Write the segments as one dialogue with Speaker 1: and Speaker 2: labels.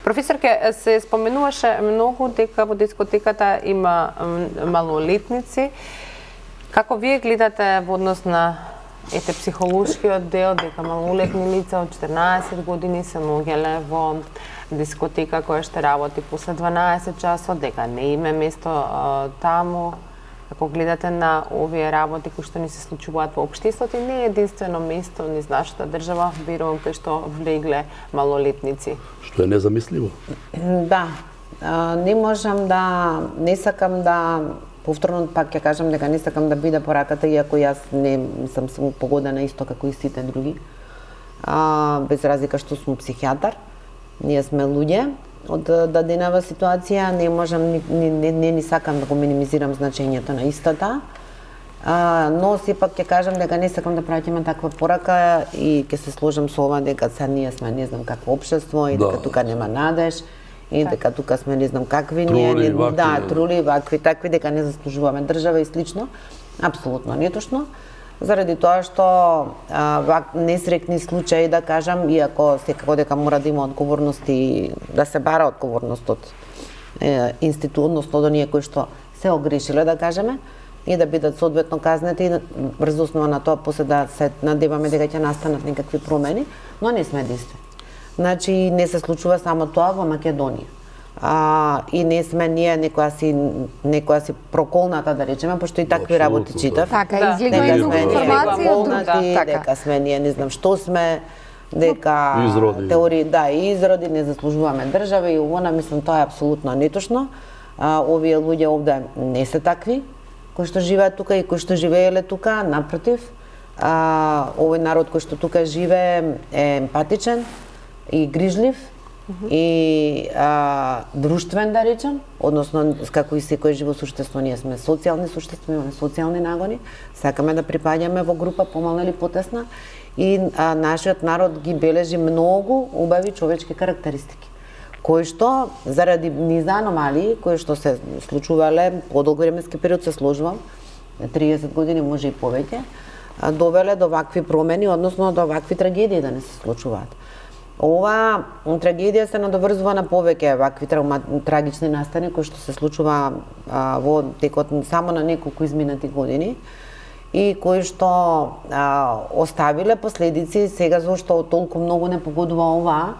Speaker 1: Професорке, се споменуваше многу дека во дискотеката има малолетници. Како вие гледате во однос на психолошкиот дел, дека малолетни лица од 14 години се наоѓале во дискотека која што работи после 12 часот, дека не има место таму? Ако гледате на овие работи кои што ни се случуваат во општеството, и не е единствено место низ нашата држава, верувам, кај што влегле малолетници.
Speaker 2: Што е незамисливо.
Speaker 3: Да, не можам да, не сакам да, повторно пак ќе кажам дека не сакам да биде пораката, иако јас не сум погодена исто како и сите други. Без разлика што сум психијатар, ние сме луѓе, од даденава ситуација не можам не сакам да го минимизирам значењето на истата, но сепак ќе кажам дека не сакам да праќаме таква порака и ќе се сложам со ова дека сега ние сме не знам какво општество и дека тука нема надеж и дека тука сме не знам какви ние, трули, вакви, такви, дека не заслужуваме држава и слично. Апсолутно нетошно. Заради тоа што несреќни случаи, да кажам, иако секако дека мора да има одговорност и да се бара одговорност од институт, односно од оние кои што се огрешиле, да кажеме, и да бидат соодветно казнети и врз основа на тоа после да се надеваме дека ќе настанат некакви промени, но не сме единствени. Значи не се случува само тоа во Македонија. И не сме ние некоја си проколната, да речеме, пошто и такви работи читав.
Speaker 4: Така, излегува и многу информација од друга.
Speaker 3: Дека сме ние не знам што сме, дека теории, и изроди, не заслужуваме држава и овона, мислам, тоа е апсолутно нетошно. Овие луѓе овде не се такви, кои што живеат тука и кои што живееле тука, напротив, овој народ кој што тука живее е емпатичен и грижлив, и друштвен, да речем, односно како и секој живо суштество, ние сме социјални суштества, имаме социјални нагони, сакаме да припаѓаме во група помална или потесна и нашиот народ ги бележи многу убави човечки карактеристики, кои што заради низа аномалии кои што се случувале подолго временски период, се сложувам 30 години, може и повеќе, довеле до вакви промени, односно до вакви трагедии да не се случуваат. Ова трагедија се надоврзува на повеќе вакви трагични настани кои што се случува во текот само на неколку изминати години и кои што оставиле последици. Сега зашто толку многу не погодува ова?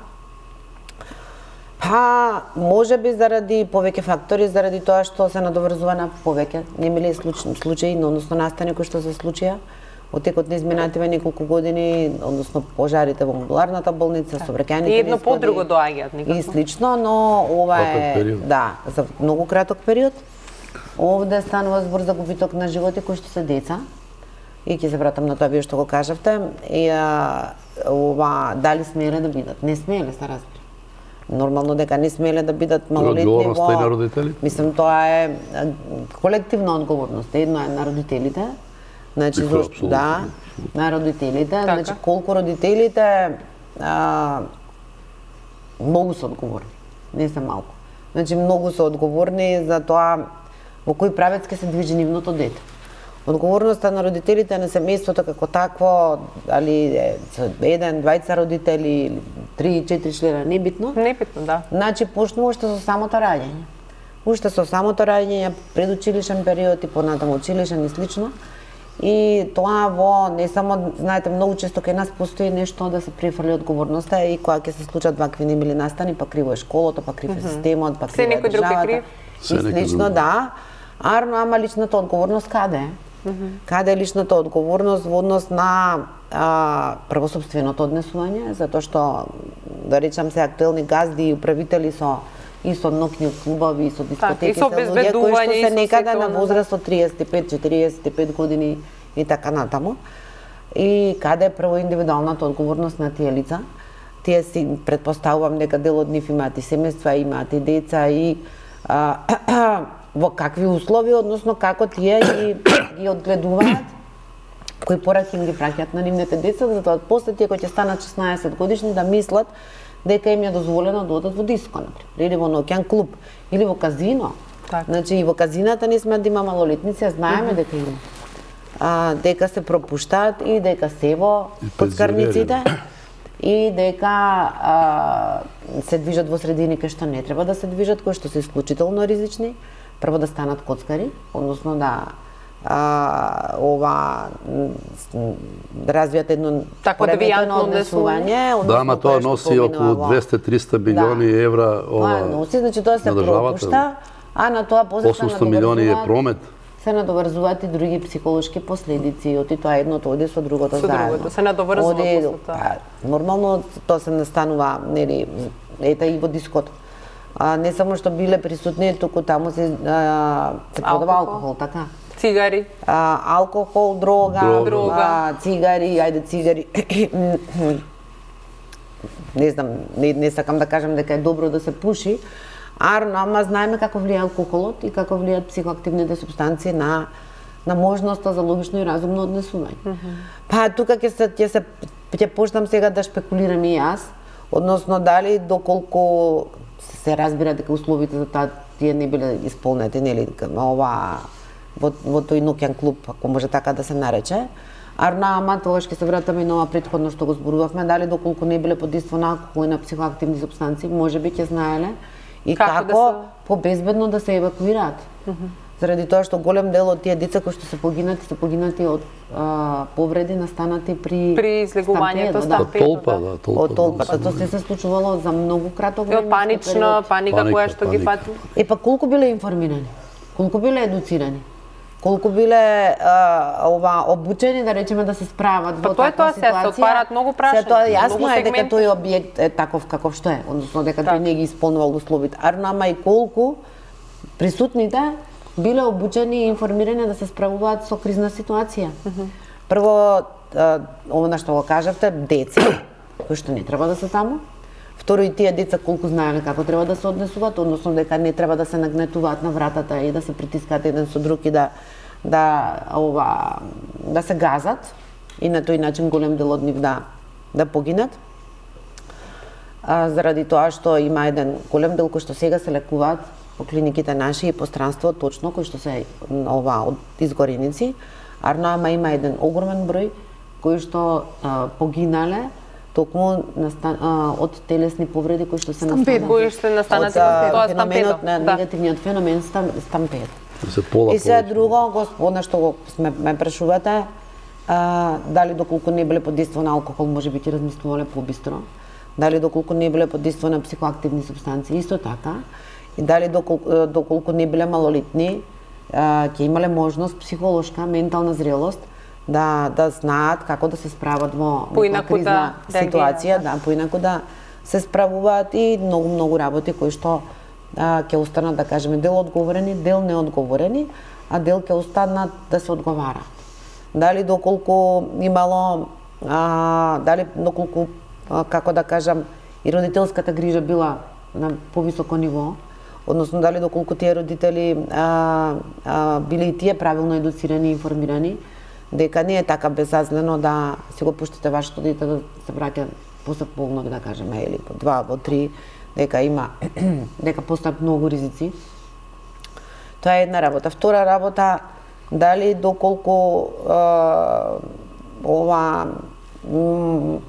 Speaker 3: Можеби заради повеќе фактори, заради тоа што се надоврзува на повеќе немили случаи, односно настани кои што се случија од текот на изминативе неколку години, односно пожарите во амбуларната болница, сообраќајните
Speaker 1: и едно по друго доаѓаат
Speaker 3: и слично, но ова е за многу краток период. Овде станува збор за губиток на животи кои што се деца. И ќе се вратам на тоа вие што го кажавте. И ова дали смееле да бидат? Не смееле, се разбира. Нормално дека не смееле да бидат малолетни
Speaker 2: во...
Speaker 3: Мислам, тоа е колективна одговорност. Едно е на родителите. Значи, на родителите, значи колку родителите многу се одговорни, не се малку. Значи многу се одговорни за тоа во кој правец ќе се движи нивното дете. Одговорноста на родителите на семејството како такво, дали еден, двајца родители, 3-4 члена, небитно.
Speaker 1: Небитно, да.
Speaker 3: Значи почнува уште со самото раѓање. Уште со самото раѓање, предучилишен период и понатаму училишен и слично. И тоа во не само, знаете, многу често кај нас постои нешто да се префрли одговорноста и кога ќе се случат вакви немили настани, па криво е школото, па крив е системот, па крив е државата. И слично, да. Ама личната одговорност каде е? Каде е личната одговорност во однос на првособственото однесување, затоа што, да речам се, актуелни газди и управители и со ноќни клубови, и со дискотеки, се луѓе кои што се некаде на возраст од 35-45 години и така натаму. И каде е прво индивидуалната одговорност на тие лица? Тие си претпоставувам дека дел од нив имаат и семејства, имаат и деца и во какви услови, односно како тие ги одгледуваат, кои пораки им ги праќаат на нивните деца, затоа после тие кои ќе станат 16 годишни да мислат дека им е дозволено да одат во диско, например, или во ноќен клуб, или во казино. Значи и во казината не сме да има малолетници, знаеме дека има. Дека се пропуштаат и дека се во коцкарниците. и дека се движат во средини кај што не треба да се движат, кои што се исклучително ризични, прво да станат коцкари, односно да да развијат едно
Speaker 1: девијантно
Speaker 3: однесување.
Speaker 2: Да, ама тоа носи околу 200-300 милиони евра
Speaker 3: Тоа носи, значи тоа се пропушта, а на тоа после
Speaker 2: 800 милиони е промет.
Speaker 3: Се надоврзуваат и други психолошки последици, оти тоа едното оди со другото заедно.
Speaker 1: Со другото се надоврзува после тоа.
Speaker 3: Нормално тоа се настанува, нели, ета и во диското. Не само што биле присутни, туку таму се продава алкохол, така?
Speaker 1: Цигари.
Speaker 3: Алкохол, дрога, цигари, ајде цигари. Не знам, не сакам да кажам дека е добро да се пуши, ама знаеме како влија алкохолот и како влијат психоактивните супстанции на можноста за логично и разумно однесување. Па тука ќе почнам сега да спекулирам и јас, односно дали доколку се разбира дека условите за тие не биле исполнети, нели, во тој ноќен клуб, ако може така да се нарече. Ама тогаш ќе се вратаме и на ова претходно што го зборувавме, дали доколку не биле под действо на алкохол и на психоактивни супстанции, можеби ќе знаеле и како побезбедно да се евакуираат. Заради тоа што голем дел од тие деца кои што се погинати од повреди настанати при
Speaker 1: излегувањето,
Speaker 2: стампедот.
Speaker 3: Од толпата. Тоа се случувало за многу краток време.
Speaker 1: Паника која што ги фати.
Speaker 3: Па колку биле информирани? Колку биле едуцирани? Колку биле обучени, да речеме, да се справат во таква ситуација?
Speaker 1: Се отварат многу прашања.
Speaker 3: Се тоа јасно е дека тој објект е таков каков што е, односно дека тој не ги исполнувал условите. Ама и колку присутните биле обучени и информирани да се справуваат со кризна ситуација. Прво, ова што го кажавте, деца, кои што не треба да се таму. Второ, и тие деца колку знаеле како треба да се однесуваат, односно дека не треба да се нагнетуваат на вратата и да се притискаат еден со друг и да се газат и на тој начин голем дел од нив да погинат. Заради тоа што има еден голем дел кои што сега се лекуваат по клиниките наши и по странство, точно кои што се од изгореници, ама има еден огромен број кои што погинале токму од телесни повреди кои што се
Speaker 1: настанат
Speaker 3: од феноменот на негативниот феномен стампед. И сега друго, господа што ме прашувате, дали доколку не биле под действо на алкохол, може би ќе размислувале побистро, дали доколку не биле под действо на психоактивни супстанции, исто така, и дали доколку не биле малолетни, ќе имале можност психолошка, ментална зрелост да знаат како да се справат во кризна ситуација, поинаку да се справуваат и многу работи кои што ќе останат, да кажеме, дел одговорени, дел неодговорени, а дел ќе останат да се одговара. Дали доколку имало, како да кажам, и родителската грижа била на повисоко ниво, односно дали доколку тие родители биле и тие правилно едуцирани и информирани, дека не е така безазлено да си го пуштите вашето дете да се враќа после полнок, да кажеме, или по 2, по 3, дека постојат многу ризици. Тоа е една работа. Втора работа, дали доколку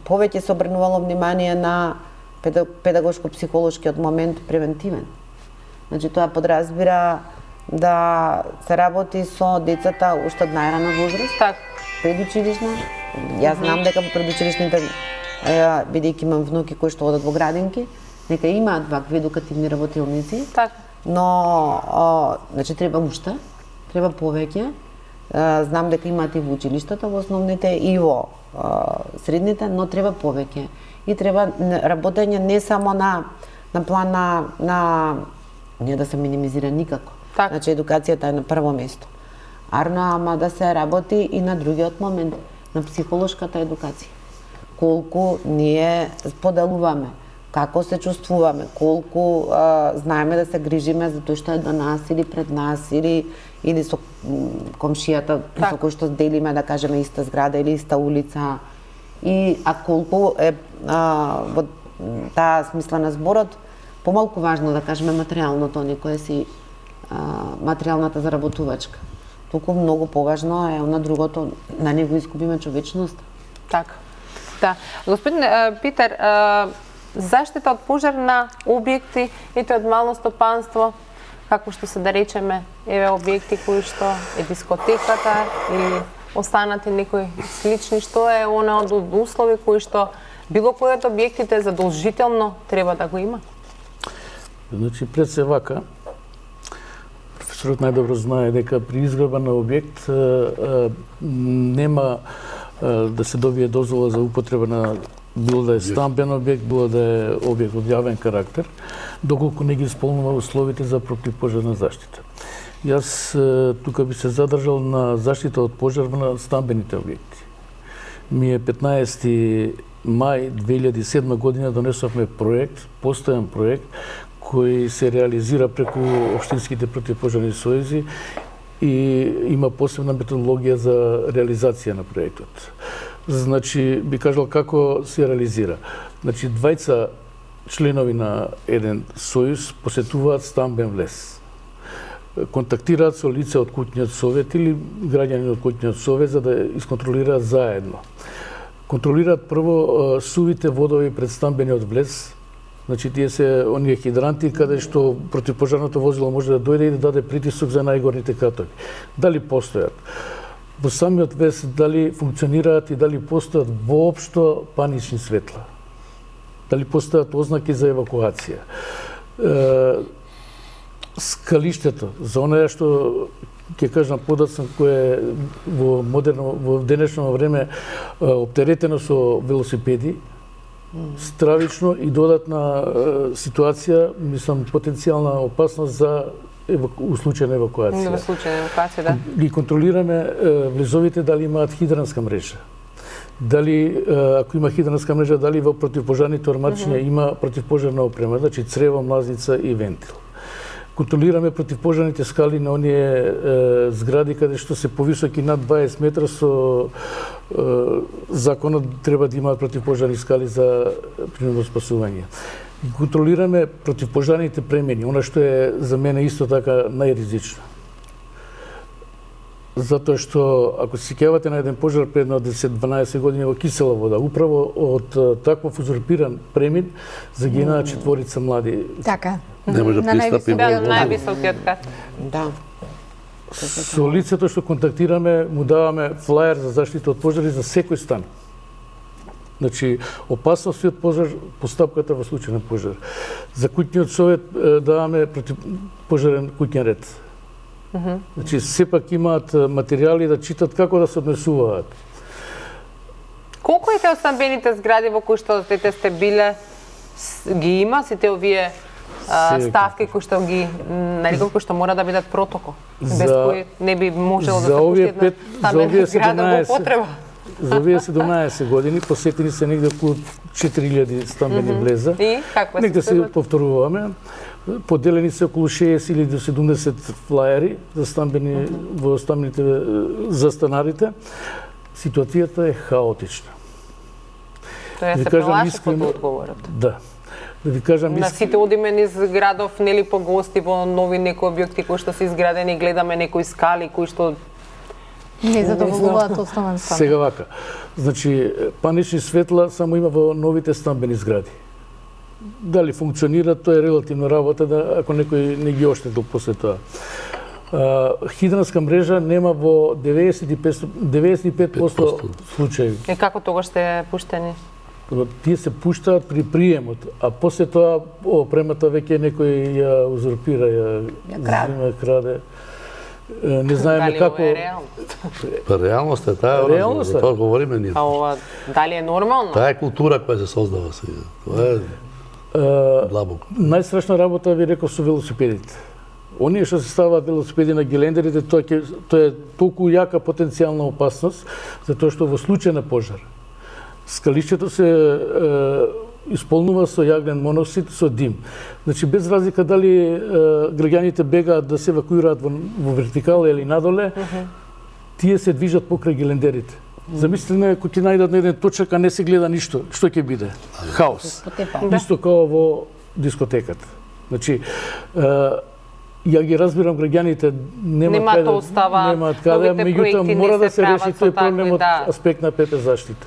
Speaker 3: повеќе се обрнувало внимание на педагошко-психолошкиот момент превентивен. Значи тоа подразбира да се работи со децата уште од најрана возраст, предучилишна. Јас знам дека предучилишните, бидејќи имам внуки кои што одат во градинки, нека имаат вакви едукативни работилници, но значи треба уште, треба повеќе. Знам дека имаат и во училиштата, во основните и во средните, но треба повеќе. И треба работење не само на план на не да се минимизира никако. Значи едукацијата е на прво место. Ама да се работи и на другиот момент, на психолошката едукација. Колку ние споделуваме, како се чувствуваме, колку знаеме да се грижиме за тоа што е до нас или пред нас или со комшијата со кој што делиме, да кажеме, иста зграда или иста улица. Колку е во таа смисла на зборот помалку важно, да кажеме, материјалното, некоја си материјалната заработувачка. Толку многу поважно е на другото, на него изгубиме човечност.
Speaker 1: Така. Да. Господин Питер, заштита од пожар на објекти, ете од мално стопанство, како што се да речеме, еве објекти кои што е дискотеката или останати некои слични, што е она од услови кои што било кој од објектите задолжително треба да го има?
Speaker 5: Значи, пред се вака, професорот најдобро знае дека при изградба на објект нема да се добие дозвола за употреба на било да е стамбен објект, било да е објект од јавен карактер, доколку не ги исполнува условите за противпожарна заштита. Јас тука би се задржал на заштита од пожар на стамбените објекти. Ми е 15 мај 2007 година донесовме проект, постојан проект, кој се реализира преку општинските противпожарни сојузи и има посебна методологија за реализација на проектот. Значи, би кажал како се реализира. Значи, двајца членови на еден сојуз посетуваат стамбен влез. Контактираат со лице од куќниот совет или граѓани од куќниот совет за да исконтролираат заедно. Контролираат прво сувите водови пред стамбениот влез. Значи, тие се оние хидранти каде што противпожарното возило може да дојде и да даде притисок за најгорните катови. Дали постојат? Во самиот влез дали функционираат и дали постојат воопшто панични светла? Дали постојат ознаки за евакуација? Скалиштето, за онаа што ќе кажам подоцна, кое е во денешно време оптеретено со велосипеди, стравично и додатна ситуација, мислам, потенцијална опасност за у случај на евакуација.
Speaker 1: Во случај на евакуација, да.
Speaker 5: Ги контролираме влезовите дали имаат хидранска мрежа. Дали, ако има хидранска мрежа, дали во противпожарните ормачиња има противпожарна опрема, значи црево, млазница и вентил. Контролираме противпожарните скали на оние згради каде што се повисоки над 20 метра со законот треба да имаат противпожарни скали за принудно спасување. И контролираме противпожарните премени, она што е за мене исто така најризично. Затоа што ако се сеќавате на еден пожар пред 10-12 години во Кисела вода, управо од таков узурпиран премин загинаа 4 млади.
Speaker 4: Така.
Speaker 2: Не може да пристапи
Speaker 1: Да, највисокиот кат.
Speaker 3: Да.
Speaker 5: Со лицето што контактираме, му даваме флаер за заштита од пожари за секој стан. Значи, опасност од пожар, постапката во случај на пожар. За куќниот совет даваме противпожарен куќен ред. Значи, сепак имаат материјали да читат како да се однесуваат.
Speaker 1: Колку е од стамбените згради во кои што сте биле, ги има сите овие ставки кои што ги нарекол кои што мора да бидат протокол, без кои не би можело да се пушти една стамбена зграда во употреба.
Speaker 5: За овие 17 години посетени се негде околу 4000 стамбени влеза.
Speaker 1: И каква
Speaker 5: негде се повторуваме. Поделени се околу 60 или до 70 флаери за стамбени во стамбените за станарите. Ситуацијата е хаотична.
Speaker 1: Тоа се плаши под одговорот.
Speaker 5: Да. Да ви кажам,
Speaker 1: на сите одиме низ градов, нели по гости во нови некои објекти кои што се изградени, гледаме некои скали кои што
Speaker 4: не задоволуваат основен стан.
Speaker 5: Сега вака. Значи, панични светла само има во новите стамбени згради. Дали функционира, тоа е релативно работа, ако некој не ги оштетил после тоа. Хидранска мрежа нема во 95% случаи.
Speaker 1: И како тогаш сте пуштени?
Speaker 5: Тие се пуштаат при приемот, а после тоа опремата веќе некој ја узурпира, ја краде. Не знаеме како...
Speaker 1: Дали ова е реалност?
Speaker 2: Па реалност е таа, за тоа говориме ние.
Speaker 1: А ова, дали е нормално?
Speaker 2: Таа е култура која се создава сега. Тоа е длабоко.
Speaker 5: Најстрашна работа ви реков со велосипедите. Оние што се ставаат велосипеди на гелендерите, тоа е толку јака потенцијална опасност, затоа што во случај на пожар, скалишчето се исполнува со јаглен моноксид, со дим. Значи, без разлика дали граѓаните бегаат да се евакуираат во вертикала или надоле, тие се движат покрај гелендерите. Замислите, кога ќе најдат на еден точак, а не се гледа ништо, што ќе биде? Хаос. Исто како во дискотеката. Значи, ја ги разбирам граѓаните, немаат каде, меѓутоа мора да се реши тој проблем од аспект на ПП заштита.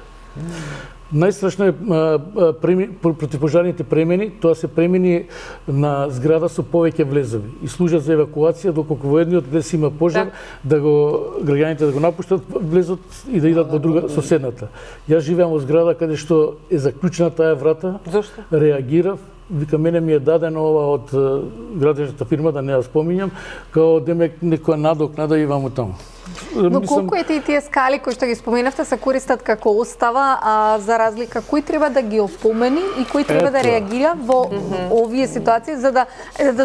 Speaker 5: Најстрашно е противпожарните премени, тоа се премени на зграда со повеќе влезови и служат за евакуација доколку во едниот влез има пожар, да го граѓаните да го напуштат влезот и да идат во друга соседната. Јас живеам во зграда каде што е заклучена таа врата.
Speaker 1: Зошто?
Speaker 5: Реагирав, вика мене ми е дадено ова од градежната фирма, да не ја споминјам, као демек некоја надокнада и ваму таму.
Speaker 4: Но колку е тие скали кои што ги споменавте се користат како остава, а за разлика кој треба да ги опомени и кој треба да реагира во овие ситуации за да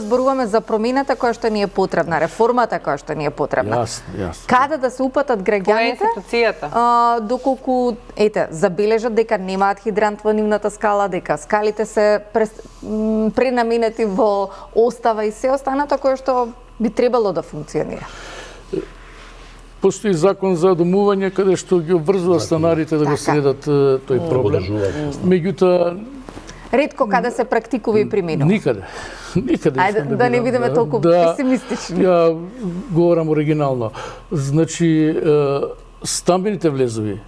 Speaker 4: зборуваме за промената која што ни е потребна, реформата која што ни е потребна.
Speaker 5: Јасно.
Speaker 4: Каде да се упатат граѓаните?
Speaker 1: Која е институцијата?
Speaker 4: Доколку забележат дека немаат хидрант во нивната скала, дека скалите се пренаменети во остава и се останато кое што би требало да функционира.
Speaker 5: Постои закон за домување каде што ги обврзува станарите да го следат тој проблем. Меѓутоа
Speaker 4: ретко каде се практикува и применува.
Speaker 5: Никаде.
Speaker 4: Ајде да не бидеме толку песимистични.
Speaker 5: Ја говорам оригинално. Значи стамбените влезови,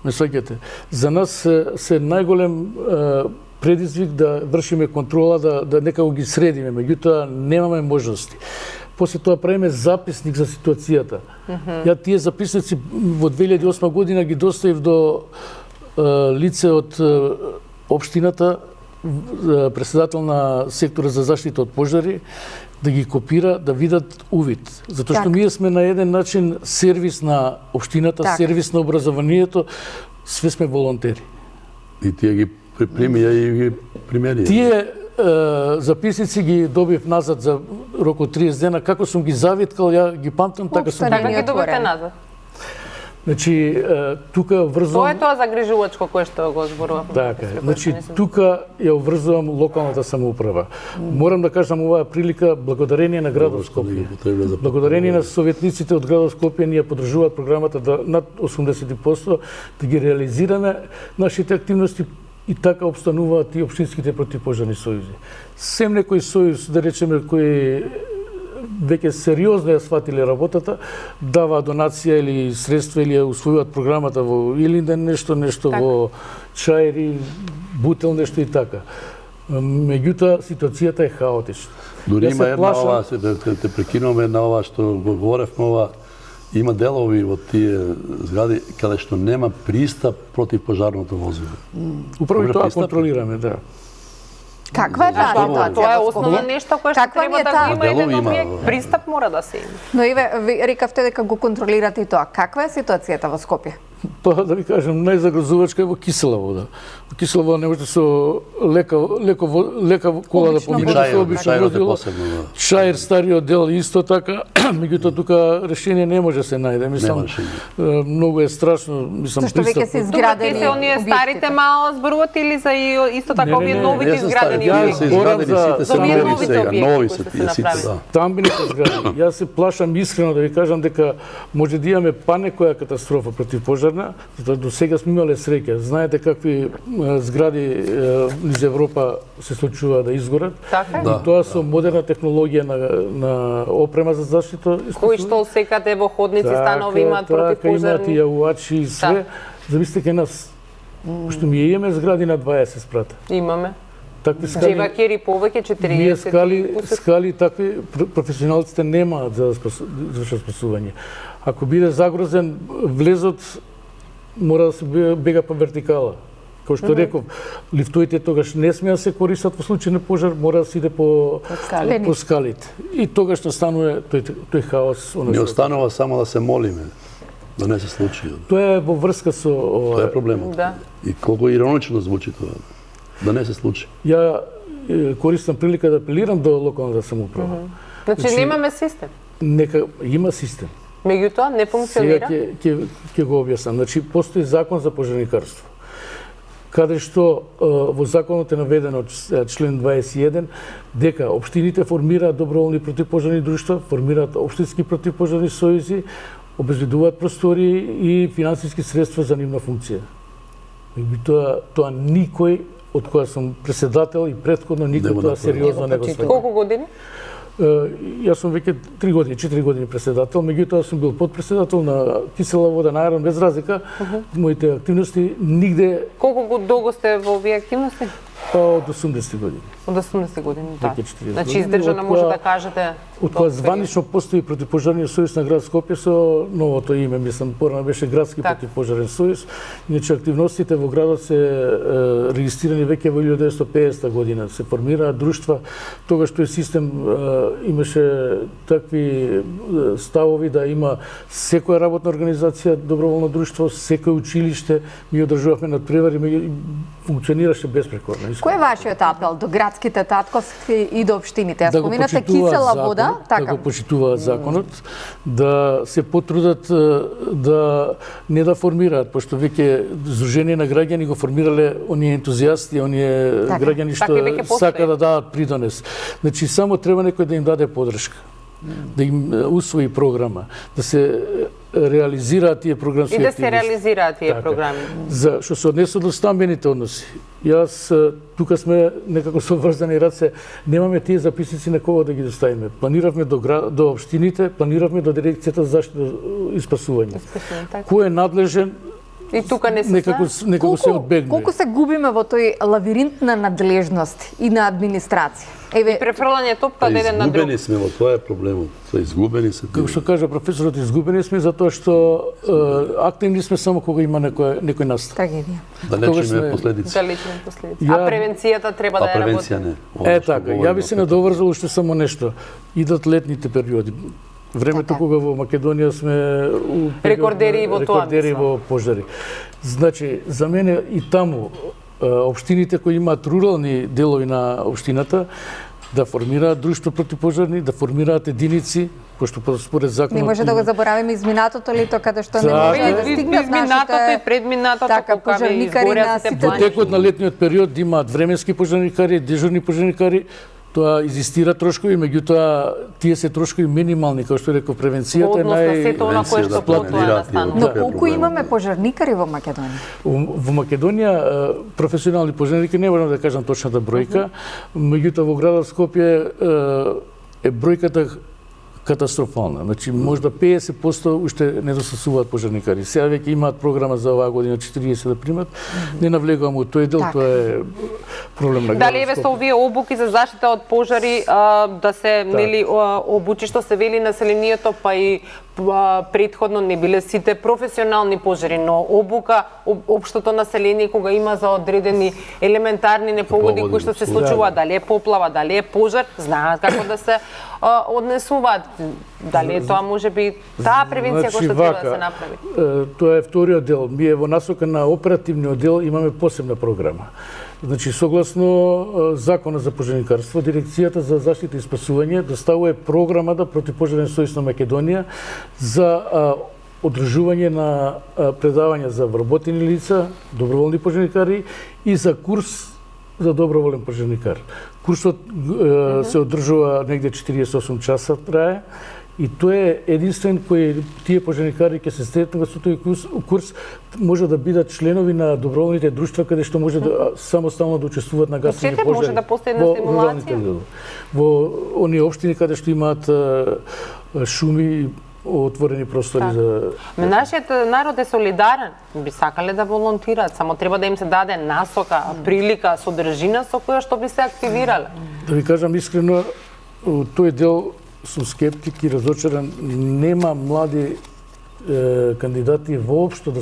Speaker 5: ме сеќате, за нас се најголем предизвик да вршиме контрола, да некако ги средиме, меѓутоа немаме можности. После тоа правиме записник за ситуацијата. Ја тие записници во 2008 година ги доставив до лице од општината, председател на сектора за заштита од пожари, да ги копира, да видат увид. Затоа што ние сме на еден начин сервис на општината, сервис на образованието, све сме волонтери.
Speaker 2: И тие ги примија и ги примери.
Speaker 5: Тие записници ги добив назад за рок од 30 дена, како сум ги завиткал, ја ги памтам, така сум
Speaker 1: Така ги добивте назад.
Speaker 5: Значи, тука врзувам...
Speaker 1: Тоа е тоа загрижувачко кое што го зборував.
Speaker 5: Така е. Значи, тука ја врзувам локалната самоуправа. Морам да кажам оваа прилика благодарение на градот Скопје. Благодарение на советниците од градот Скопје ние поддржуваат програмата да над 80% да ги реализираме нашите активности и така обстануваат и општинските противпожарни сојузи. Сем некој сојуз, да речеме, кој веќе сериозно ја сватиле работата, дава донација или средства или ја усвојуваат програмата во Илинден нешто во Чаири, Бутел нешто и така. Меѓутоа ситуацијата е хаотична.
Speaker 2: Дури има една ова, те прекинуваме една ова што го говоревме ова, има делови во тие згради каде што нема пристап против пожарното возило.
Speaker 5: Управо и тоа контролираме, да.
Speaker 4: Каква е таа ситуација?
Speaker 1: Тоа е основно нешто кое што треба да го има еден објект. Пристап мора да се има.
Speaker 4: Но ви рекавте дека го контролирате и тоа. Каква е ситуацијата во Скопје?
Speaker 5: Па да ви кажам, најзагрозувачка е во кисела вода. Во кисела вода не може со лека кола да помине, со обично возило. Чаир стариот дел исто така, меѓутоа тука решение не може се најде. Мислам, многу е страшно, мислам,
Speaker 4: зашто веќе се изградени
Speaker 1: објекти. Тука се оние старите мало зборуват или за исто така овие новите изградени
Speaker 2: објекти? Нови се тие сите, да.
Speaker 5: Стамбените згради. Јас се плашам искрено да ви кажам дека може да имаме па некоја катастрофа противпожарна, затоа до сега сме имале среќа. Знаете какви згради низ Европа се случува да изгорат.
Speaker 1: Така?
Speaker 5: И тоа со модерна технологија на опрема за заштита.
Speaker 1: Кои што секаде во ходници станови имаат противпожарни.
Speaker 5: Имаат и јавувачи и све. Замислите кај нас, што ми имаме згради на 20 спрата.
Speaker 1: Имаме.
Speaker 5: Такви скали.
Speaker 1: Джевакери повеќе 40.
Speaker 5: Ние скали такви професионалците немаат за извршат спасување. Ако биде загрозен влезот, мора да се бега по вертикала. Кој што реков, лифтовите тогаш не смеа да се користат во случај на пожар, мора да се иде по скалите. И тогаш настанува тој хаос.
Speaker 2: Не останува само да се молиме, да не се случи.
Speaker 5: Тоа е во врска со...
Speaker 2: Тоа е проблемот.
Speaker 1: Да.
Speaker 2: И колку иронично звучи тоа, да не се случи.
Speaker 5: Ја користам прилика да апелирам до локалната самоуправа.
Speaker 1: Значи немаме систем.
Speaker 5: Нека има систем.
Speaker 1: Меѓутоа не функционира.
Speaker 5: Сега ќе го објаснам. Значи постои закон за пожарникарство. Каде што во законот е наведено член 21 дека општините формираат доброволни противпожарни друштва, формираат општински противпожарни сојузи, обезбедуваат простори и финансиски средства за нивна функција. Тоа никој од која сум председател и претходно никој тоа сериозно не го сваќа.
Speaker 1: Колку години?
Speaker 5: Јас сум веќе 4 години претседател, меѓутоа сум бил подпредседател на Кисела вода на аерон, без разлика. Моите активности нигде...
Speaker 1: Колку долго сте во овие активности?
Speaker 5: Од 80 години.
Speaker 1: Од 80 години, да.
Speaker 5: Веќе 40
Speaker 1: Значи
Speaker 5: години.
Speaker 1: издржано може да кажете...
Speaker 5: Од кога званично постои противпожарниот сојуз на град Скопје со новото име, мислам, порано беше Градски противпожарен сојуз. Иначе активностите во градот се регистрирани веќе во 1950 година. Се формираат друштва, тогаш тој систем имаше такви ставови да има секоја работна организација, доброволно друштво, секој училиште, ми одржувавме надпревари, функционираше безпрекорно.
Speaker 4: Кој е вашиот апел до градските, татковски и до општините? Ја
Speaker 5: Да го
Speaker 4: споменате
Speaker 5: почитуваат
Speaker 4: Кисела
Speaker 5: законот,
Speaker 4: вода,
Speaker 5: да го почитуваат законот, да се потрудат да не да формираат, пошто веќе Сдружение на граѓани го формирале оние ентузијасти, оние граѓани што сака да дадат придонес. Значи само треба некој да им даде подршка, да им усвои програма, да се реализираат тие програмски
Speaker 1: активности.
Speaker 5: активности.
Speaker 1: И да се реализираат тие програми.
Speaker 5: За што се однесува до стамбените односи. Јас тука сме некако со врзани раце, немаме тие записници на кого да ги доставиме. Планиравме до општините, планиравме до дирекцијата за заштита и спасување. Кој е надлежен?
Speaker 1: И тука не се
Speaker 5: некако се одбегнува.
Speaker 4: Колку се губиме во тој лавиринт на надлежност и на администрација?
Speaker 1: И префрлање топка од еден на друг.
Speaker 2: Изгубени сме, во тоа е проблемот. Изгубени се.
Speaker 5: Како што кажа професорот, изгубени сме затоа што активни сме само кога има некој настан.
Speaker 4: Трагедија.
Speaker 2: Да лечиме последици.
Speaker 1: Да лечиме последици. А превенцијата треба да ја работи.
Speaker 2: Превенција не.
Speaker 5: Така, ја би се надоврзал уште само нешто. Идат летните периоди. Времето кога во Македонија сме
Speaker 1: рекордери во тоа.
Speaker 5: Рекордери во пожари. Значи, за мене и таму општините кои имаат рурални делови на општината да формираат друштво противпожарни, да формираат единици, пошто според законот...
Speaker 4: Не може да го заборавиме изминатото лето каде што не може да стигнат
Speaker 1: изминатото и предминатото кога изгореа сите
Speaker 5: планини. Во текот на летниот период имаат временски пожарникари, дежурни пожарникари. Тоа изистира трошкови, меѓутоа тие се трошкови минимални, како што реков, превенцијата е
Speaker 1: најплатна.
Speaker 4: Но колку имаме пожарникари во Македонија?
Speaker 5: Во Македонија професионални пожарникари не можам да кажам точната бројка, меѓутоа во градот Скопје е бројката катастрофална. Значи, можда 50% уште недостасуваат пожарникари. Сега веќе имаат програма за оваа година 40 да примат. Не навлегувам во тој дел, тоа е проблем на градот.
Speaker 1: Дали еве со овие обуки за заштита од пожари да се нели обучи што се вели населението, па и претходно не биле сите професионални пожари, но обука општото население кога има за одредени елементарни непогоди кои што се случуваат, дали е поплава, дали е пожар, знаат како да се однесуваат. Дали тоа може би таа превенција која што треба да се направи?
Speaker 5: Тоа е вториот дел. Ние во насока на оперативниот дел имаме посебна програма. Значи, согласно Законот за пожарникарство, Дирекцијата за заштита и спасување доставува програма да противпожарен сојуз на Македонија за одржување на предавања за вработени лица, доброволни пожарникари и за курс за доброволен пожарникар. Курсот се одржува негде 48 часа трае. И тоа е единствен кој тие пожарникари ќе се сретнат со тој курс, може да бидат членови на доброволните друштва каде што може да самостално да учествуваат на гасење пожари.
Speaker 1: Може да постои една стимулација.
Speaker 5: Во оние општини каде што имаат шуми, отворени простори за...
Speaker 1: Нашиот народ е солидарен, би сакале да волонтираат, само треба да им се даде насока, прилика, содржина со која што би се активирале.
Speaker 5: Да ви кажам искрено, тој дел сум скептик и разочаран. Нема млади кандидати воопшто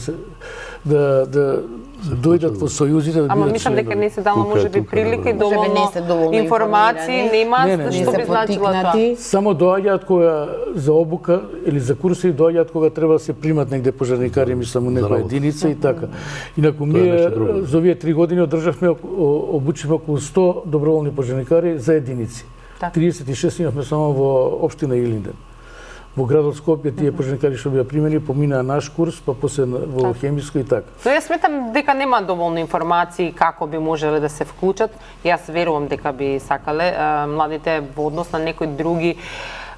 Speaker 5: да дојдат во сојузите да бидат членови.
Speaker 1: Ама мислам дека не се дала можеби прилика и доволно информации, нема што би значило тоа.
Speaker 5: Само доаѓаат кога за обука или за курси доаѓаат кога треба да се примат негде пожарникари, мислам, у некоја единица и така. Инаку ние за овие 3 години одржавме, обучивме околу 100 доброволни пожарникари за единици. 36 имавме само во општина Илинден. Во градот Скопје тие пожарникари што беа примени поминаа наш курс, па после во хемиско и така.
Speaker 1: Но јас сметам дека нема доволно информации како би можеле да се вклучат. Јас верувам дека би сакале младите во однос на некои други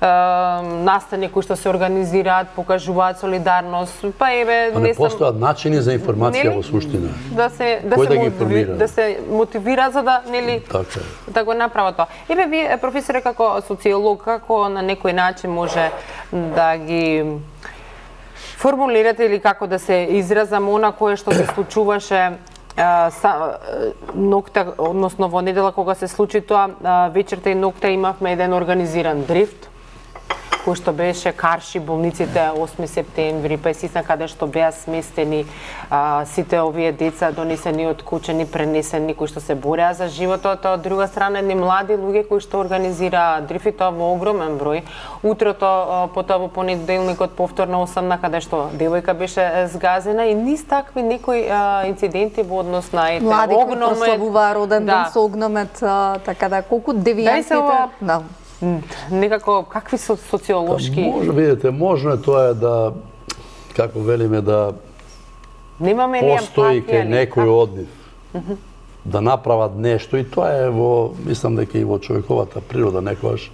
Speaker 1: настани кои што се организираат, покажуваат солидарност, па еве
Speaker 2: не постојат начини за информација во суштина.
Speaker 1: Да се мотивира за да нели
Speaker 2: така
Speaker 1: да го направат тоа. Еве вие професоре како социолог како на некој начин може да ги формулирате или како да се изразам она кое што се случуваше ноќта, односно во недела кога се случи тоа, вечерта и ноќта имавме еден организиран дрифт кој што беше карши болниците 8 септември, па сисна каде што беа сместени сите овие деца донесени од кучени, пренесени, кои што се бореа за животот, од друга страна едни млади луѓе кои што организираа дрифт во огромен број. Утрото, потоа во понеделникот повторно 8 каде што девојка беше згазена и низ такви некои инциденти во однос на ете
Speaker 4: млади
Speaker 1: огномет.
Speaker 4: Млади кои прославуваа роден ден со огномет, така да колку девијантите. Да.
Speaker 1: Некако какви се социолошки
Speaker 2: Може видите, можно е тоа да како велиме да
Speaker 1: немаме ли
Speaker 2: постои
Speaker 1: емпатија
Speaker 2: кај некој од нив да направат нешто и тоа е во мислам дека и во човековата природа некогаш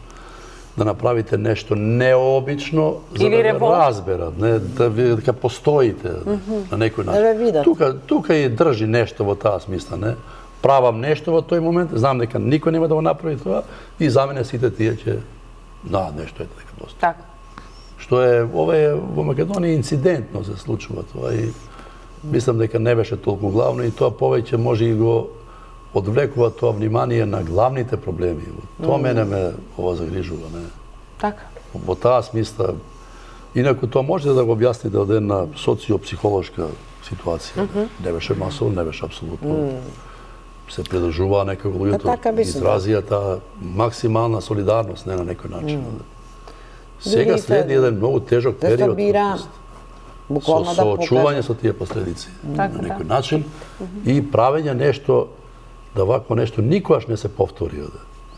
Speaker 2: да направите нешто необично за
Speaker 1: или
Speaker 2: да го разберат, не да ви дека постоите на некој начин. Тука и држи нешто во таа смисла, не? Правам нешто во тој момент, знам дека никој нема да го направи тоа и за мене сите тие ќе знаат нешто дека постои.
Speaker 1: Така.
Speaker 2: Што е ова е во Македонија инцидентно се случува тоа и мислам дека не беше толку главно и тоа повеќе може и го одвлекува тоа внимание на главните проблеми. Тоа мене ме ова загрижува, не.
Speaker 1: Така.
Speaker 2: Во таа смисла инаку тоа може да го објасните од една социопсихолошка ситуација. Не беше масово, не беше апсолутно. Се придржуваа некако луѓето изразија таа максимална солидарност не на некој начин. Сега следи еден многу тежок период.
Speaker 3: Буквално да покаже
Speaker 2: соочување со тие последици на некој начин и правење нешто да вакво нешто никогаш не се повтори.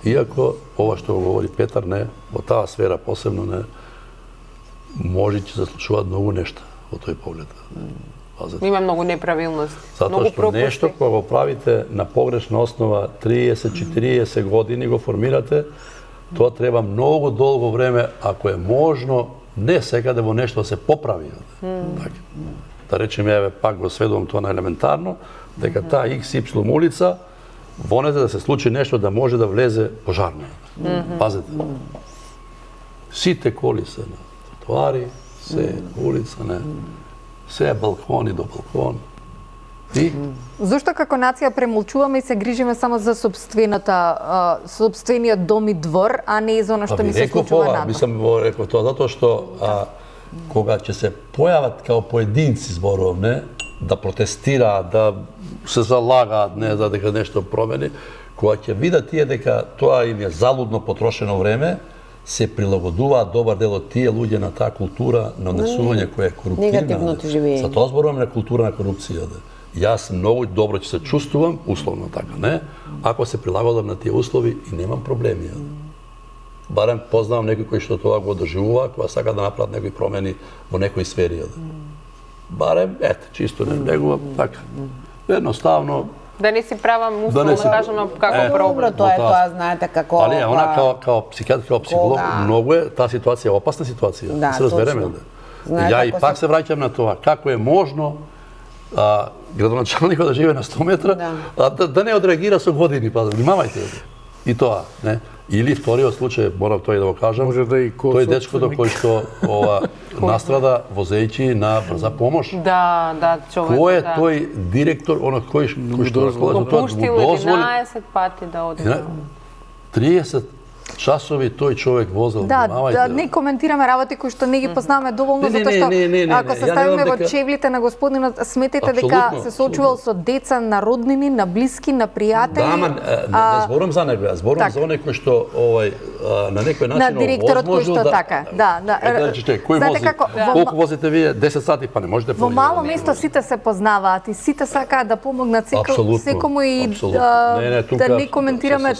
Speaker 2: Иако ова што го говори Петар не во таа сфера посебно не може ќе се случуваат многу нешта во тој поглед.
Speaker 1: Има многу неправилности.
Speaker 2: Затоа што нешто кога го правите на погрешна основа 30-40 години го формирате, тоа треба многу долго време, ако е можно, не секаде во нешто да се поправи. Да речеме, еве, пак го сведувам тоа на елементарно, дека таа XY улица, вонете да се случи нешто да може да влезе пожарна. Пазете. Сите коли се на тротоари, се улица, не. Се балкони до балкон. И
Speaker 4: зошто како нација премолчуваме и се грижиме само за сопствениот дом и двор, а не за она што ни се случува надвор?
Speaker 2: Мислам во реков тоа затоа што кога ќе се појават као поединци зборувам, не, да протестираат, да се залагаат, не, за дека нешто промени, кога ќе видат тие дека тоа им е залудно потрошено време, се прилагодуваат добар дел од тие луѓе на таа култура на однесување која е коруптивна.
Speaker 3: Негативното живење.
Speaker 2: За тоа зборуваме на култура на корупција. Јас многу добро ќе се чувствувам, условно така, не, ако се прилагодам на тие услови и немам проблеми. Барем познавам некои кои што тоа го доживува, кога сака да направат некои промени во некои сфери. Барем, чисто не негува, така. Едноставно
Speaker 1: да не си правам условно, да кажеме како проблем.
Speaker 3: Тоа знаете како.
Speaker 2: Али она као психијатар, као психолог, многу е таа ситуација опасна ситуација. Се разбереме. Ја и пак се враќам на тоа, како е можно градоначалникот да живее на 100 метра, да не одреагира со години, па внимавајте. И тоа, не? Или вториот случај, морам тој да го кажам, тој дечкото кој што настрада возејќи на брза помош.
Speaker 1: Да, човек.
Speaker 2: Кој е тој директор, кој што
Speaker 1: допуштил 11 пати да оди.
Speaker 2: 30 часови тој човек возел, внимавајте.
Speaker 4: Да, не коментираме работи кои што не ги познаваме доволно, затоа што ако се ставиме во чевлите на господинот, сметете дека се соочувал со деца, на роднини, на блиски, на пријатели.
Speaker 2: Да, не зборам за него, зборам за оној кој што на некој начин
Speaker 4: на директорот кој што така. Да.
Speaker 2: Кој вози? Колку возите вие? 10 сати, па не можете
Speaker 4: во мало место сите се познаваат и сите сакаат да помогнат секому и да не коментираме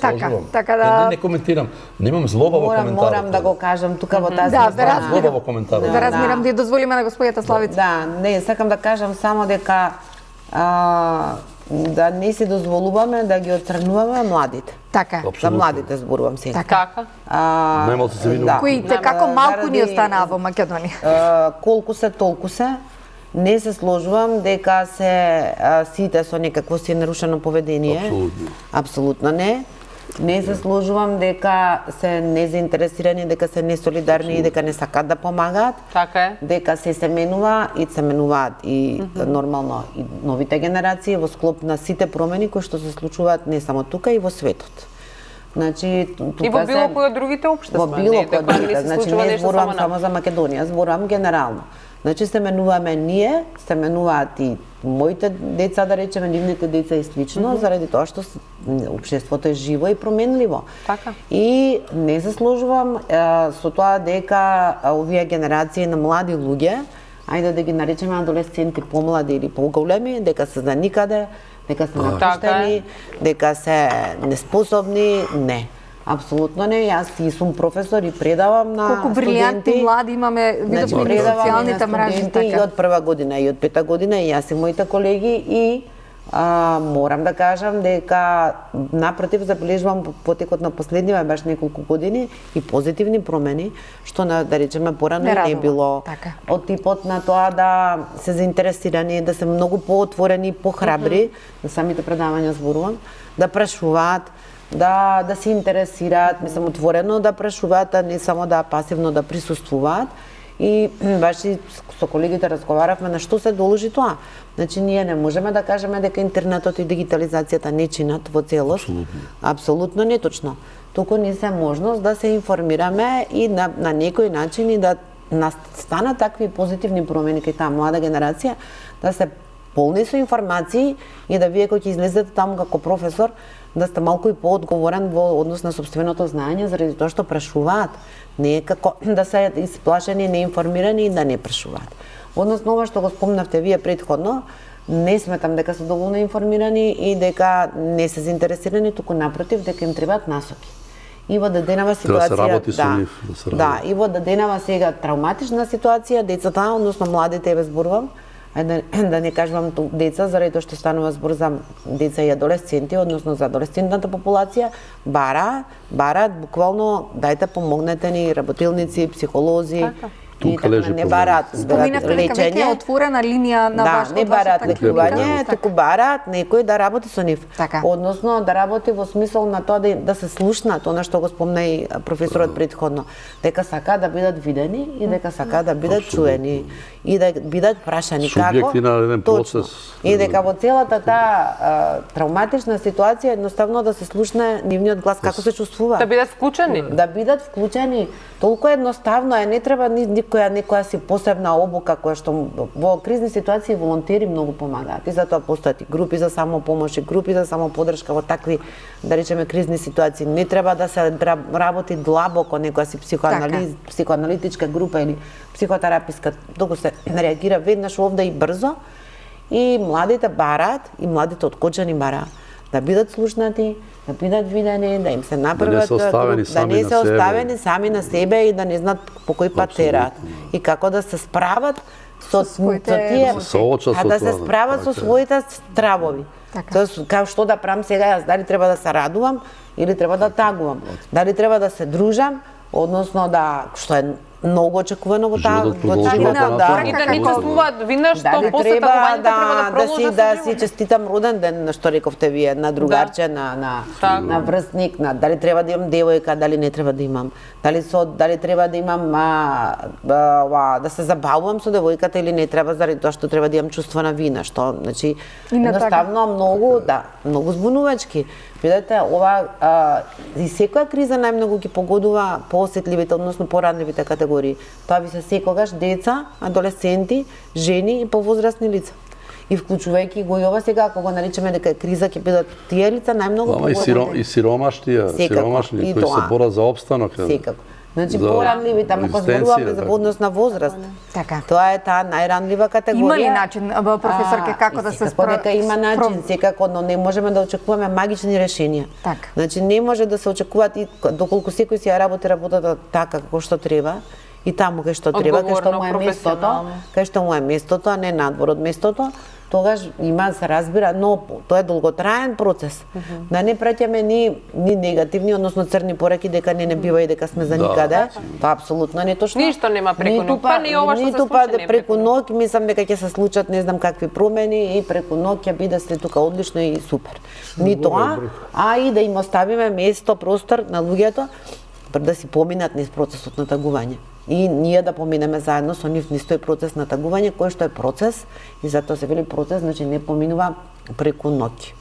Speaker 4: така.
Speaker 2: Не коментирам. Немам злоба во коментарот.
Speaker 3: Морам да го кажам тука во таа
Speaker 2: злоба во коментарот.
Speaker 4: Да разбирам, да ја дозволиме на господјата Славица.
Speaker 3: Да, не, сакам да кажам само дека да не си дозволуваме да ги отстрануваме младите.
Speaker 4: Така.
Speaker 3: За младите зборувам сега.
Speaker 1: Така.
Speaker 2: Најмалку се видува.
Speaker 4: Кои како малку ни останаа во Македонија.
Speaker 3: Колку се, толку се. Не се сложувам дека се сите со некакво си нарушено поведение.
Speaker 2: Апсолутно.
Speaker 3: Апсолутно не. Не се сложувам дека се незаинтересирани, дека се несолидарни и дека не сакат да помагаат.
Speaker 1: Така е.
Speaker 3: Дека се менува и се менуваат и нормално и новите генерации во склоп на сите промени кои што се случуваат не само тука и во светот. Значи тука
Speaker 1: И во било кој од другите општества.
Speaker 3: во било кој од другите, значи не зборувам само за Македонија, зборувам генерално. Значи се менуваме ние, се менуваат и моите деца, да речеме, нивните деца и слично, заради тоа што општеството е живо и променливо.
Speaker 1: Така.
Speaker 3: И не се сложувам со тоа дека овие генерации на млади луѓе, ајде да ги наречеме адолесценти помлади или поголеми, дека се за никаде, дека се напуштени, дека се неспособни, не. Апсолутно не, јас и сум професор и предавам на
Speaker 4: Колку брилјантни млади имаме, видовме на социјалните мрежи,
Speaker 3: и од прва година и од пета година и јас и моите колеги и морам да кажам дека напротив забележувам потекот на последниве баш неколку години и позитивни промени, што да речеме порано не било од типот на тоа да се заинтересирани, да се многу поотворени, похрабри, на самите предавања зборувам, да прашуваат, да се интересираат, мислам отворено да прашуваат, а не само да пасивно да присуствуваат. И баш и со колегите разговаравме на што се доложи тоа. Значи ние не можеме да кажеме дека интернетот и дигитализацијата не чинат во целост. Апсолутно неточно. Туку ни се можност да се информираме и на некој начин и да настанат такви позитивни промени кај таа млада генерација, да се полни со информации и да вие кои ќе излезете таму како професор, да сте малку и поодговорен во однос на сопственото знаење, заради тоа што прашуваат. Не е како да се исплашени, неинформирани и да не прашуваат. Односно ова што го спомнавте вие претходно, не сметам дека се доволно информирани и дека не се заинтересирани, туку напротив дека им требаат насоки. И во даденава ситуација,
Speaker 2: да се работи со нив,
Speaker 3: да, и во даденава сега травматична ситуација, децата, односно младите, еве зборувам, да не кажувам деца, заради тоа што станува збор за деца и адолесценти, односно за адолесцентната популација, бараат буквално, дајте помогнете ни, работилници, психолози,
Speaker 2: Тука лежи
Speaker 3: не бараат
Speaker 4: Споминавте дека веќе е отворена линија на вашата
Speaker 3: не бараат лекување, туку бараат некој да работи со нив.
Speaker 4: Така.
Speaker 3: Односно да работи во смисол на тоа да се слушнат, она што го спомна и професорот претходно, дека сака да бидат видени и дека сака да бидат чуени и да бидат прашани како.
Speaker 2: Субјекти на еден процес.
Speaker 3: И дека во целата таа травматична ситуација едноставно да се слушне нивниот глас како се чувствуваат.
Speaker 1: Да бидат вклучени.
Speaker 3: Да бидат вклучени. Толку едноставно е, не треба некоја си посебна обука која што во кризни ситуации волонтери многу помагаат. И затоа постојат и групи за самопомош, и групи за самоподршка во такви, да речеме, кризни ситуации. Не треба да се работи длабоко некоја си психоаналитичка група или психотераписка, туку се реагира веднаш овде и брзо. И младите бараат, и младите откочени бараат да бидат слушнати, да бидат видени, да им се направат, да не се оставени сами на себе и да не знаат по кој пат тераат и како да се справат со тие, да се справат со своите стравови. Тоа како што да правам сега јас, дали треба да се радувам или треба да тагувам, дали треба да се дружам, односно да, што е многу очекувано во таа животот,
Speaker 1: и да не чувствуваат вина што после тагувањето треба да продолжат
Speaker 3: да си честитам роден ден, што рековте вие, на другарче, на врсник, на дали треба да имам девојка, дали не треба да имам, дали треба да имам да се забавувам со девојката или не треба, заради тоа што треба да имам чувство на вина, што значи едноставно многу збунувачки. Видете, и секоја криза најмногу ги погодува поосетливите, односно поранливите категории. Тоа би се секогаш деца, адолесценти, жени и повозрасни лица. И вклучувајќи го и ова сега, ако го наречеме дека криза ќе бидат тие лица најмногу погодени.
Speaker 2: И сиромашни кои се борат за опстанок.
Speaker 3: Секако. Значи поранливите, ама кога зборуваме за однос на возраст.
Speaker 4: Така.
Speaker 3: Тоа е таа најранлива категорија.
Speaker 4: Има ли начин, професорке, како да се
Speaker 3: справи? Дека има начин, секако, но не можеме да очекуваме магични решенија.
Speaker 4: Така.
Speaker 3: Значи не може да се очекуваат и доколку секој си ја работи работата така како што треба и таму кај што треба, кај што му е местото, а не надвор од местото, тогаш има се разбира, но тоа е долготраен процес. Да не праќаме ни негативни, односно црни пораки дека не бива и дека сме за никаде. Тоа апсолутно не е точно.
Speaker 1: Ништо нема преку ноќ, па ни ова што се
Speaker 3: ниту
Speaker 1: случи не
Speaker 3: преку ноќ, мислам дека ќе се случат не знам какви промени и преку ноќ ќе биде след тука одлично и супер. Ни тоа, а и да им оставиме место, простор на луѓето да си поминат низ процесот на тагување. И ние да поминеме заедно со нив низ тој процес на тагување, кој што е процес, и затоа се вели процес, значи не поминува преку ноќ.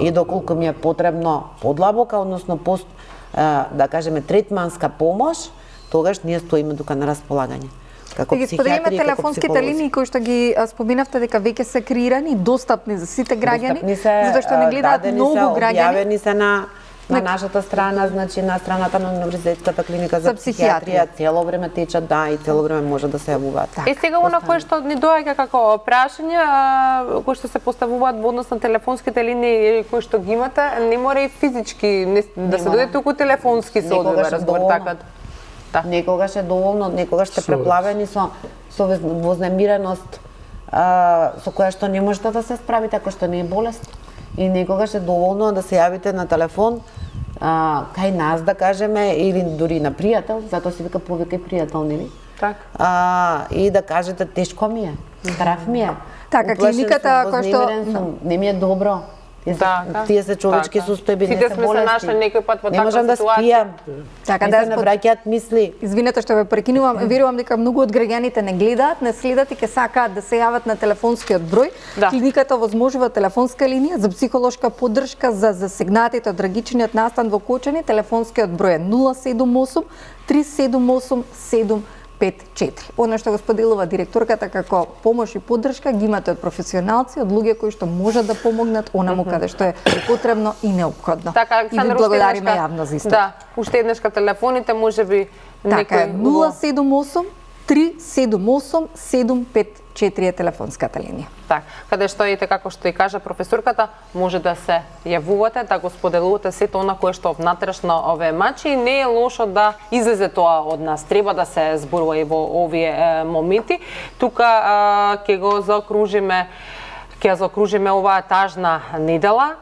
Speaker 3: И доколку ми е потребно подлабока, односно да кажеме третманска помош, тогаш ние стоиме тука на располагање. Како
Speaker 4: ги споделиме телефонските линии кои што ги споминавте дека веќе се креирани и достапни за сите граѓани, затоа што не гледаат многу граѓани.
Speaker 3: Објавени се на нашата страна, значи на страната на Универзитетската клиника за психијатрија, цело време течат, да, и цело време може да се јавуваат.
Speaker 1: Е сега она кое што ни доаѓа како прашања, кои што се поставуваат во однос на телефонските линии кои што ги имате, не мора и физички да се дојде туку телефонски се одвива разговор така.
Speaker 3: Да. Некогаш е доволно, некогаш сте преплавени со вознемиреност со која што не можете да се справите ако што не е болест. И некогаш е доволно да се јавите на телефон кај нас, да кажеме, или дури на пријател, затоа се вика повикај пријател, нели?
Speaker 1: Така.
Speaker 3: И да кажете тешко ми е, страв ми е.
Speaker 4: Така, клиниката која што
Speaker 3: не ми е добро. Тие се човечки состојби, не се болести.
Speaker 1: Сите сме се нашли некој пат во таква ситуација.
Speaker 3: Не можам да спијам.
Speaker 4: Така
Speaker 3: да се навраќаат мисли.
Speaker 4: Извинете што ве прекинувам, верувам дека многу од граѓаните не гледаат, не следат и ке сакаат да се јават на телефонскиот број. Клиниката возможува телефонска линија за психолошка поддршка за засегнатите од трагичниот настан во Кочани. Телефонскиот број е 078 378 754. Она што го споделува директорката како помош и поддршка ги имате од професионалци, од луѓе кои што можат да помогнат онаму каде што е потребно и неопходно.
Speaker 1: Така,
Speaker 4: и ви благодариме јавно за исто.
Speaker 1: Да, уште еднашка телефоните можеби
Speaker 4: така, 078 378 754 е телефонската линија.
Speaker 1: Так, каде што ете како што и кажа професорката, може да се јавувате, да го споделувате сето она кое што внатрешно овие мачи, не е лошо да излезе тоа од нас. Треба да се зборува и во овие моменти. Тука ќе го заокружиме оваа тажна недела.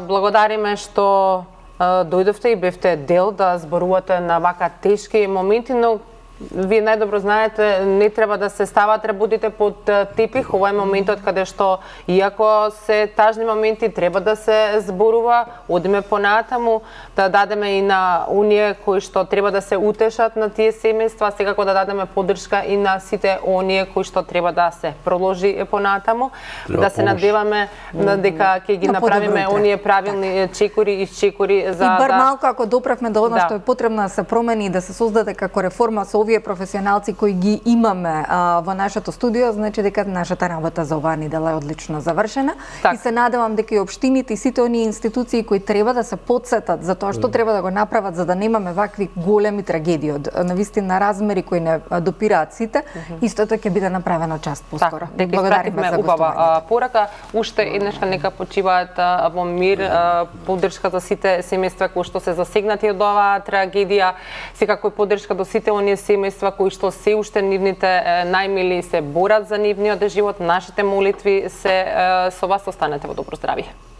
Speaker 1: Благодариме што дојдовте и бевте дел да зборувате на вака тешки моменти, но вие најдобро знаете, не треба да се стават работите под тепих. Ова е моментот каде што, иако се тажни моменти, треба да се зборува, одиме понатаму, да дадеме и на оние кои што треба да се утешат на тие семејства, секако да дадеме поддршка и на сите оние кои што треба да се продолжи понатаму, да се надеваме дека ќе ги направиме оние правилни чекори и чекори за
Speaker 4: и бар малку ако допревме до она што е потребно да се промени и да се создаде како реформа со овие професионалци кои ги имаме во нашето студио, значи дека нашата работа за оваа недела е одлично завршена. И се надевам дека и општините и сите оние институции кои треба да се потсетат за тоа што треба да го направат за да немаме вакви големи трагедии од навистина размери кои не допираат сите, истото ќе биде направено част поскоро.
Speaker 1: Благодариме за убава порака. Уште еднашка нека почиваат во мир, поддршка за сите семејства кои што се засегнати од оваа трагедија, секако и поддршка до сите оние семејства кои што се уште нивните најмили се борат за нивниот живот. Нашите молитви се со вас, останете во добро здравје.